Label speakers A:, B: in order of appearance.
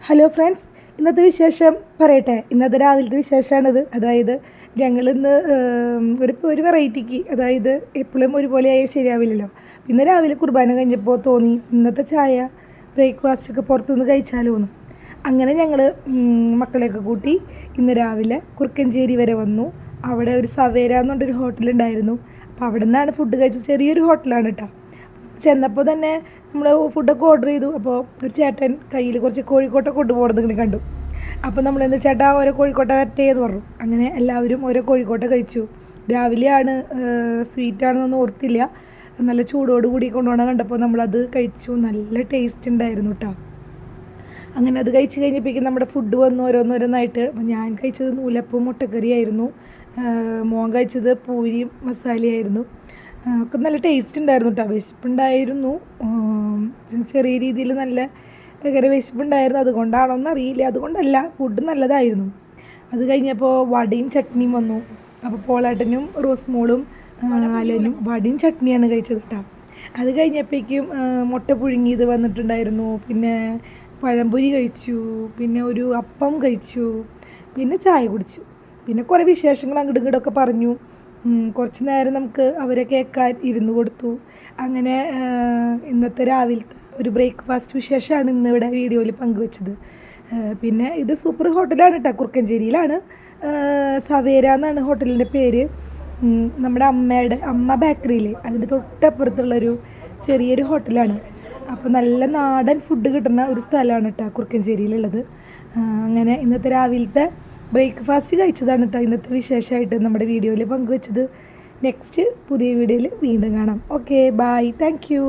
A: Hello friends, ഇന്നത്തെ വിശേഷം പറയട്ടെ. ഇന്നത്തെ രാവിലത്തെ വിശേഷമാണിത്. അതായത് ഞങ്ങളിന്ന് ഒരു വെറൈറ്റിക്ക്, അതായത് എപ്പോഴും ഒരുപോലെ ആയാൽ ശരിയാവില്ലല്ലോ. ഇന്ന് രാവിലെ കുർബാന കഴിഞ്ഞപ്പോൾ തോന്നി ഇന്നത്തെ ചായ ബ്രേക്ക്ഫാസ്റ്റൊക്കെ പുറത്തുനിന്ന് കഴിച്ചാലോ എന്ന്. അങ്ങനെ ഞങ്ങൾ മക്കളെയൊക്കെ കൂട്ടി ഇന്ന് രാവിലെ കുറുക്കഞ്ചേരി വരെ വന്നു. അവിടെ ഒരു സവേര എന്ന് പറഞ്ഞൊരു ഹോട്ടലുണ്ടായിരുന്നു. അപ്പോൾ അവിടെ നിന്നാണ് ഫുഡ് കഴിച്ചത്. ചെറിയൊരു ഹോട്ടലാണ് കേട്ടോ. ചെന്നപ്പോൾ തന്നെ നമ്മൾ ഫുഡൊക്കെ ഓർഡർ ചെയ്തു. അപ്പോൾ ഒരു ചേട്ടൻ കയ്യിൽ കുറച്ച് കോഴിക്കോട്ട കൊണ്ടുപോകുന്നത് ഇങ്ങനെ കണ്ടു. അപ്പോൾ നമ്മളെന്താ ചേട്ടാ ഓരോ കോഴിക്കോട്ട വരട്ടെ എന്ന് പറഞ്ഞു. അങ്ങനെ എല്ലാവരും ഓരോ കോഴിക്കോട്ട കഴിച്ചു. രാവിലെയാണ്, സ്വീറ്റാണെന്നൊന്നും ഓർത്തില്ല. നല്ല ചൂടോട് കൂടി കൊണ്ടുപോകണം കണ്ടപ്പോൾ നമ്മളത് കഴിച്ചു. നല്ല ടേസ്റ്റ് ഉണ്ടായിരുന്നു കേട്ടോ. അങ്ങനെ അത് കഴിച്ച് കഴിഞ്ഞപ്പോഴേക്കും നമ്മുടെ ഫുഡ് വന്നു ഓരോന്നോരോന്നായിട്ട്. അപ്പോൾ ഞാൻ കഴിച്ചത് നൂലപ്പവും മുട്ടക്കറിയായിരുന്നു. മോൻ കഴിച്ചത് പൂരിയും മസാലയായിരുന്നു. ഒക്കെ നല്ല ടേസ്റ്റ് ഉണ്ടായിരുന്നു കേട്ടോ. വിശപ്പുണ്ടായിരുന്നു, ചെറിയ രീതിയിൽ നല്ല ഭയങ്കര വിശപ്പുണ്ടായിരുന്നു. അതുകൊണ്ടാണോ എന്നറിയില്ല, അതുകൊണ്ടല്ല, ഫുഡ് നല്ലതായിരുന്നു. അത് കഴിഞ്ഞപ്പോൾ വടയും ചട്നിയും വന്നു. അപ്പോൾ പോളാട്ടനും റോസ്മോളും അലനും വടയും ചട്നിയാണ് കഴിച്ചത് കേട്ടോ. അത് കഴിഞ്ഞപ്പോഴേക്കും മുട്ട പുഴുങ്ങിയത് വന്നിട്ടുണ്ടായിരുന്നു. പിന്നെ പഴംപൊരി കഴിച്ചു, പിന്നെ ഒരു അപ്പം കഴിച്ചു, പിന്നെ ചായ കുടിച്ചു. പിന്നെ കുറേ വിശേഷങ്ങൾ അങ്ങോട്ടും ഇങ്ങോട്ടൊക്കെ പറഞ്ഞു. കുറച്ച് നേരം നമുക്ക് അവരെ കേൾക്കാൻ ഇരുന്ന് കൊടുത്തു. അങ്ങനെ ഇന്നത്തെ രാവിലത്തെ ഒരു ബ്രേക്ക്ഫാസ്റ്റ് വിശേഷമാണ് ഇന്നിവിടെ വീഡിയോയിൽ പങ്കുവെച്ചത്. പിന്നെ ഇത് സൂപ്പർ ഹോട്ടലാണ് കേട്ടോ, കുറുക്കഞ്ചേരിയിലാണ്. സവേര എന്നാണ് ഹോട്ടലിൻ്റെ പേര്. നമ്മുടെ അമ്മ ബേക്കറിയിലെ അതിൻ്റെ തൊട്ടപ്പുറത്തുള്ളൊരു ചെറിയൊരു ഹോട്ടലാണ്. അപ്പോൾ നല്ല നാടൻ ഫുഡ് കിട്ടുന്ന ഒരു സ്ഥലമാണ് കേട്ടോ കുറുക്കഞ്ചേരിയിലുള്ളത്. അങ്ങനെ ഇന്നത്തെ രാവിലത്തെ ബ്രേക്ക്ഫാസ്റ്റ് കഴിച്ചതാണ് കേട്ടോ ഇന്നത്തെ വിശേഷമായിട്ട് നമ്മുടെ വീഡിയോയിൽ പങ്കുവെച്ചത്. നെക്സ്റ്റ് പുതിയ വീഡിയോയിൽ വീണ്ടും കാണാം. Okay, bye, thank U.